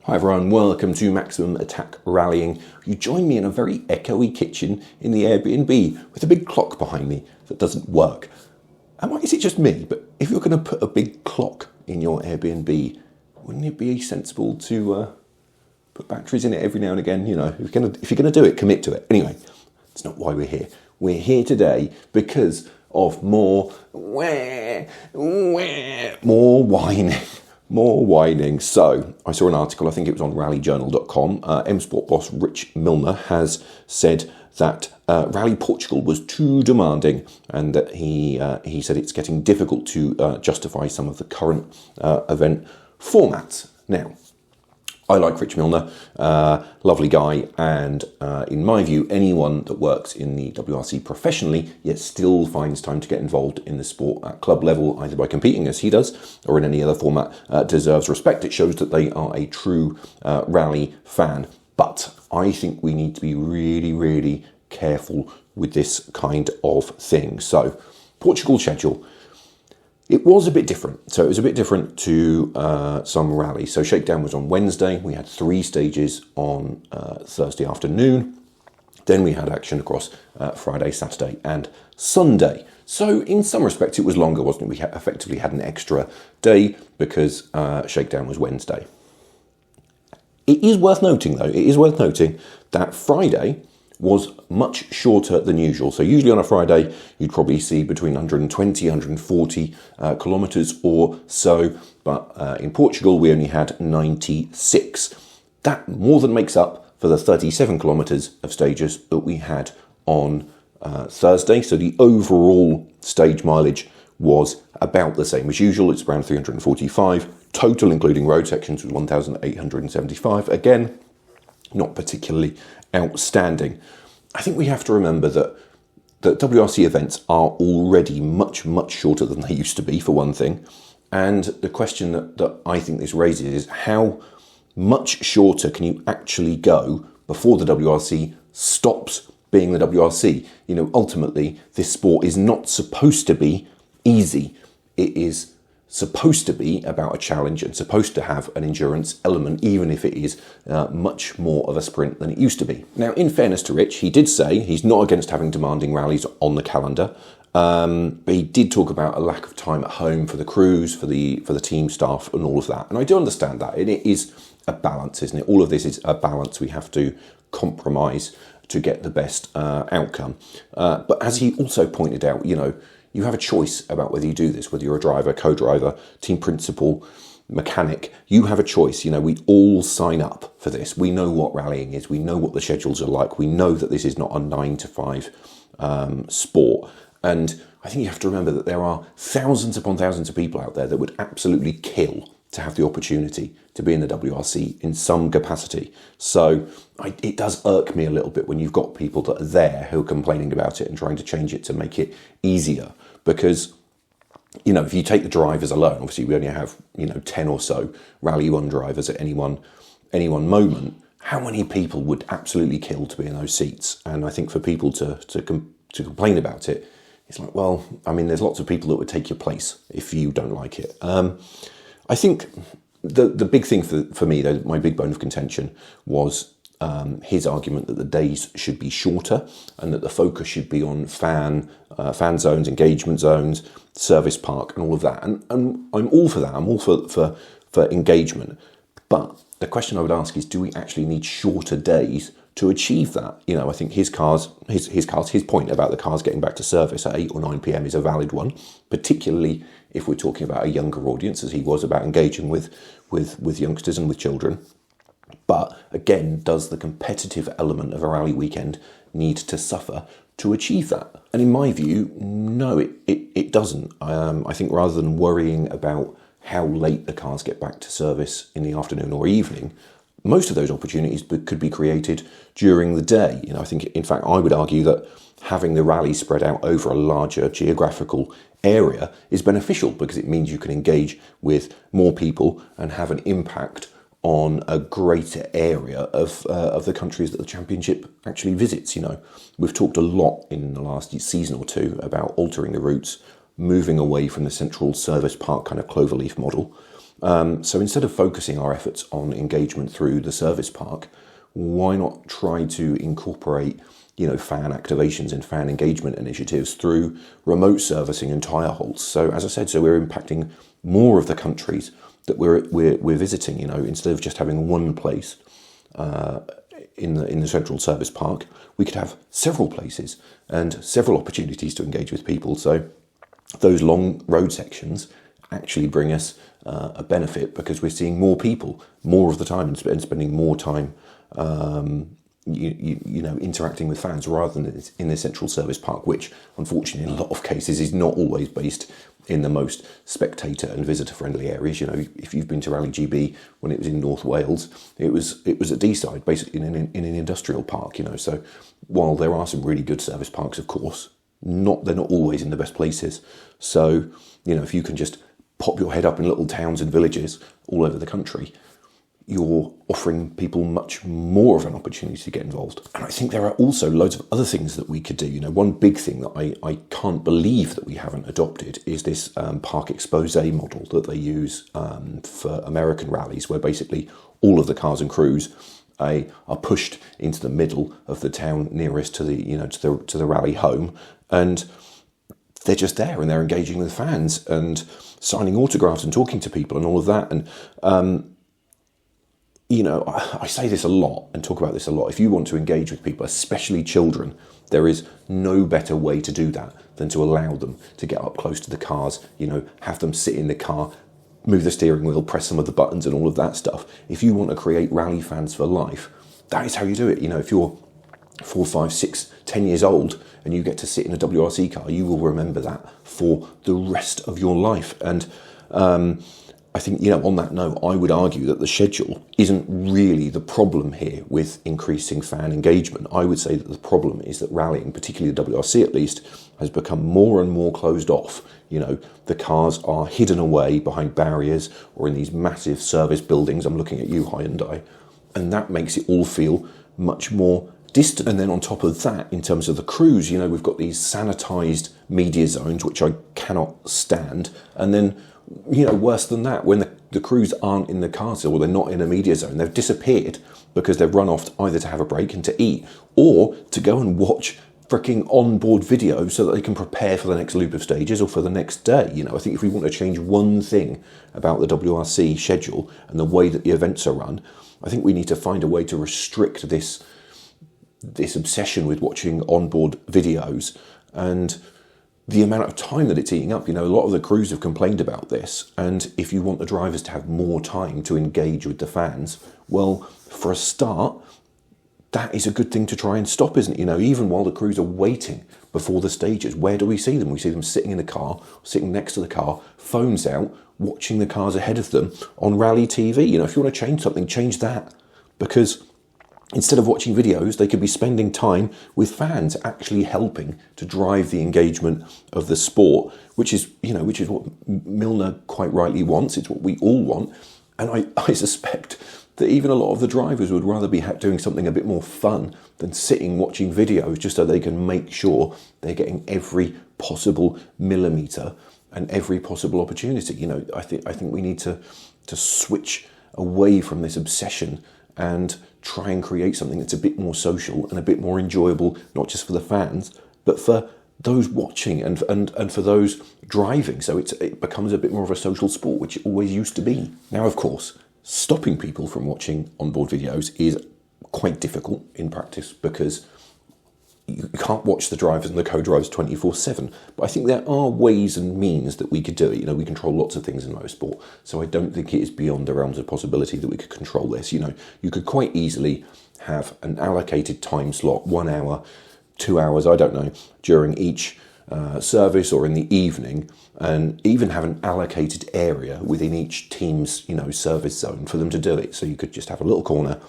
Hi everyone, welcome to Maximum Attack Rallying. You join me in a very echoey kitchen in the Airbnb with a big clock behind me that doesn't work. Is it just me? But if you're going to put a big clock in your Airbnb, wouldn't it be sensible to put batteries in it every now and again? You know, if you're going to do it, commit to it. Anyway, that's not why we're here. We're here today because of more whining. More whining. So, I saw an article, I think it was on rallyjournal.com. M-Sport boss Rich Millener has said that Rally Portugal was too demanding and that he said it's getting difficult to justify some of the current event formats. Now, I like Rich Millener, lovely guy, and in my view, anyone that works in the WRC professionally yet still finds time to get involved in the sport at club level, either by competing as he does or in any other format, deserves respect. It shows that they are a true rally fan. But I think we need to be really, really careful with this kind of thing. So, Portugal schedule. It was a bit different. So it was a bit different to some rallies. So Shakedown was on Wednesday. We had 3 stages on Thursday afternoon. Then we had action across Friday, Saturday and Sunday. So in some respects it was longer, wasn't it? We effectively had an extra day because Shakedown was Wednesday. It is worth noting though, that Friday was much shorter than usual. So usually on a Friday, you'd probably see between 120, 140 kilometres or so. But in Portugal, we only had 96. That more than makes up for the 37 kilometres of stages that we had on Thursday. So the overall stage mileage was about the same as usual. It's around 345. Total, including road sections, was 1,875. Again, not particularly outstanding. I think we have to remember that WRC events are already much, much shorter than they used to be, for one thing. And the question that I think this raises is how much shorter can you actually go before the WRC stops being the WRC? You know, ultimately, this sport is not supposed to be easy. It is supposed to be about a challenge and supposed to have an endurance element, even if it is much more of a sprint than it used to be. Now, in fairness to Rich, he did say he's not against having demanding rallies on the calendar, but he did talk about a lack of time at home for the crews, for the team staff and all of that. And I do understand that. And it is a balance, isn't it? All of this is a balance we have to compromise to get the best outcome. But as he also pointed out, you know, you have a choice about whether you do this, whether you're a driver, co-driver, team principal, mechanic. You have a choice. You know, we all sign up for this. We know what rallying is. We know what the schedules are like. We know that this is not a 9-to-5 sport. And I think you have to remember that there are thousands upon thousands of people out there that would absolutely kill to have the opportunity to be in the WRC in some capacity. So it does irk me a little bit when you've got people that are there who are complaining about it and trying to change it to make it easier. Because, you know, if you take the drivers alone, obviously we only have, 10 or so Rally 1 drivers at any one moment. How many people would absolutely kill to be in those seats? And I think for people to complain about it, it's like, well, I mean, there's lots of people that would take your place if you don't like it. I think the big thing for me, though, my big bone of contention was his argument that the days should be shorter and that the focus should be on fan zones, engagement zones, service park and all of that. And I'm all for that. I'm all for engagement. But the question I would ask is, do we actually need shorter days to achieve that? You know, I think his point about the cars getting back to service at 8 or 9 p.m. is a valid one, particularly if we're talking about a younger audience, as he was about engaging with youngsters and with children. But again, does the competitive element of a rally weekend need to suffer to achieve that? And in my view, no, it doesn't. I think rather than worrying about how late the cars get back to service in the afternoon or evening, most of those opportunities could be created during the day. You know, I think, in fact, I would argue that having the rally spread out over a larger geographical area is beneficial because it means you can engage with more people and have an impact on a greater area of the countries that the championship actually visits. You know, we've talked a lot in the last season or two about altering the routes, moving away from the central service park kind of cloverleaf model, So instead of focusing our efforts on engagement through the service park, why not try to incorporate, fan activations and fan engagement initiatives through remote servicing and tyre halts? So as I said, we're impacting more of the countries that we're visiting. Instead of just having one place in the central service park, we could have several places and several opportunities to engage with people. So those long road sections actually bring us a benefit, because we're seeing more people more of the time and spending more time interacting with fans, rather than in the central service park, which unfortunately in a lot of cases is not always based in the most spectator and visitor friendly areas. If you've been to Rally GB when it was in North Wales, it was at Deeside, basically in an industrial park. So while there are some really good service parks, of course, they're not always in the best places. So if you can just pop your head up in little towns and villages all over the country, you're offering people much more of an opportunity to get involved. And I think there are also loads of other things that we could do. One big thing that I can't believe that we haven't adopted is this park expose model that they use for American rallies, where basically all of the cars and crews are pushed into the middle of the town nearest to the rally home, and they're just there and they're engaging with fans and signing autographs and talking to people and all of that. And I say this a lot and talk about this a lot. If you want to engage with people, especially children, there is no better way to do that than to allow them to get up close to the cars, have them sit in the car, move the steering wheel, press some of the buttons and all of that stuff. If you want to create rally fans for life, that is how you do it. If you're 4, 5, 6, 10 years old and you get to sit in a WRC car, you will remember that for the rest of your life. And I think, on that note, I would argue that the schedule isn't really the problem here with increasing fan engagement. I would say that the problem is that rallying, particularly the WRC at least, has become more and more closed off. The cars are hidden away behind barriers or in these massive service buildings. I'm looking at you, Hyundai. And that makes it all feel much more distant. And then on top of that, in terms of the crews, we've got these sanitised media zones, which I cannot stand. And then worse than that, when the crews aren't in the cars or they're not in a media zone, they've disappeared because they've run off either to have a break and to eat, or to go and watch freaking onboard video so that they can prepare for the next loop of stages or for the next day. I think if we want to change one thing about the WRC schedule and the way that the events are run, I think we need to find a way to restrict this obsession with watching onboard videos and the amount of time that it's eating up. A lot of the crews have complained about this, and if you want the drivers to have more time to engage with the fans, well, for a start, that is a good thing to try and stop, isn't it? Even while the crews are waiting before the stages, where do we see them? We see them sitting in the car, sitting next to the car, phones out, watching the cars ahead of them on Rally TV. If you want to change something, change that, because instead of watching videos, they could be spending time with fans, actually helping to drive the engagement of the sport, which is what Millener quite rightly wants. It's what we all want. And I suspect that even a lot of the drivers would rather be doing something a bit more fun than sitting watching videos, just so they can make sure they're getting every possible millimetre and every possible opportunity. I think we need to switch away from this obsession and try and create something that's a bit more social and a bit more enjoyable, not just for the fans, but for those watching and for those driving. So it becomes a bit more of a social sport, which it always used to be. Now, of course, stopping people from watching onboard videos is quite difficult in practice, because you can't watch the drivers and the co-drivers 24/7. But I think there are ways and means that we could do it. We control lots of things in motorsport, so I don't think it is beyond the realms of possibility that we could control this. You could quite easily have an allocated time slot, 1 hour, 2 hours, I don't know, during each service or in the evening, and even have an allocated area within each team's service zone for them to do it. So you could just have a little corner.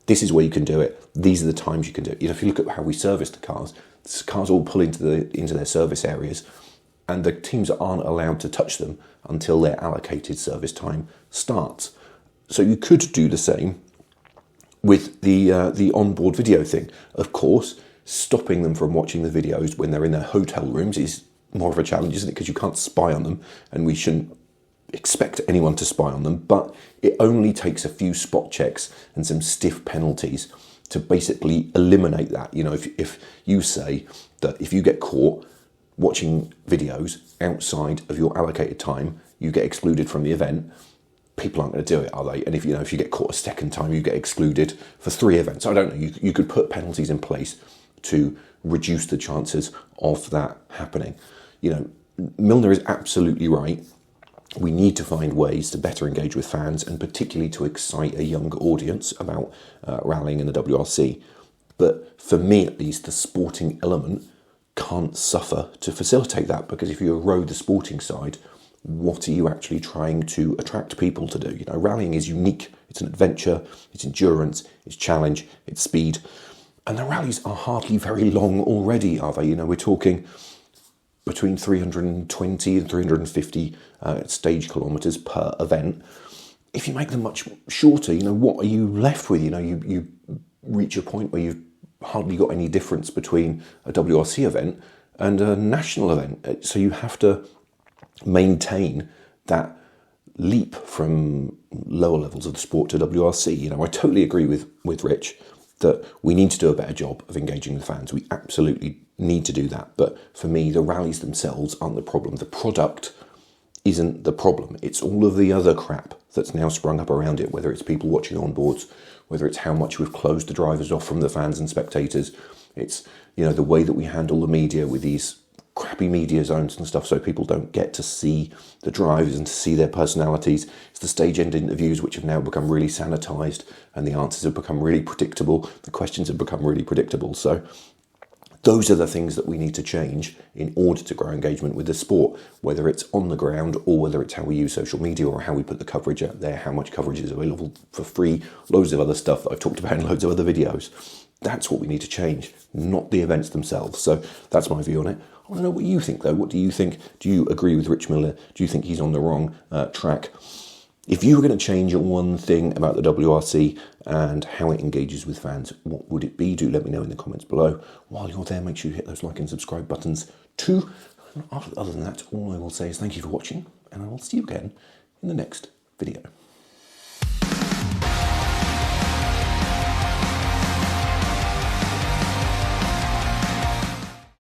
This is where you can do it. These are the times you can do it. If you look at how we service the cars all pull into their service areas, and the teams aren't allowed to touch them until their allocated service time starts. So you could do the same with the onboard video thing. Of course, stopping them from watching the videos when they're in their hotel rooms is more of a challenge, isn't it? Because you can't spy on them, and we shouldn't expect anyone to spy on them, but it only takes a few spot checks and some stiff penalties to basically eliminate that. You know, if you say that if you get caught watching videos outside of your allocated time, you get excluded from the event, people aren't going to do it, are they? And if you get caught a second time, you get excluded for 3 events. I don't know. You could put penalties in place to reduce the chances of that happening. You know, Millener is absolutely right. We need to find ways to better engage with fans, and particularly to excite a younger audience about rallying in the WRC. But for me, at least, the sporting element can't suffer to facilitate that, because if you erode the sporting side, what are you actually trying to attract people to do? You know, rallying is unique. It's an adventure, it's endurance, it's challenge, it's speed. And the rallies are hardly very long already, are they? You know, we're talking between 320 and 350 stage kilometres per event. If you make them much shorter, you know, what are you left with? You know, you reach a point where you've hardly got any difference between a WRC event and a national event. So you have to maintain that leap from lower levels of the sport to WRC. You know, I totally agree with Rich that we need to do a better job of engaging the fans. We absolutely need to do that. But for me, the rallies themselves aren't the problem. The product isn't the problem. It's all of the other crap that's now sprung up around it, whether it's people watching on boards, whether it's how much we've closed the drivers off from the fans and spectators. It's, you know, the way that we handle the media with these crappy media zones and stuff, so people don't get to see the drivers and to see their personalities. It's the stage end interviews, which have now become really sanitized, and the answers have become really predictable. The questions have become really predictable. So those are the things that we need to change in order to grow engagement with the sport, whether it's on the ground or whether it's how we use social media or how we put the coverage out there, how much coverage is available for free, loads of other stuff that I've talked about in loads of other videos. That's what we need to change, not the events themselves. So that's my view on it. I want to know what you think, though. What do you think? Do you agree with Rich Millener? Do you think he's on the wrong track? If you were going to change one thing about the WRC and how it engages with fans, what would it be? Do let me know in the comments below. While you're there, make sure you hit those like and subscribe buttons too. Other than that, all I will say is thank you for watching, and I will see you again in the next video.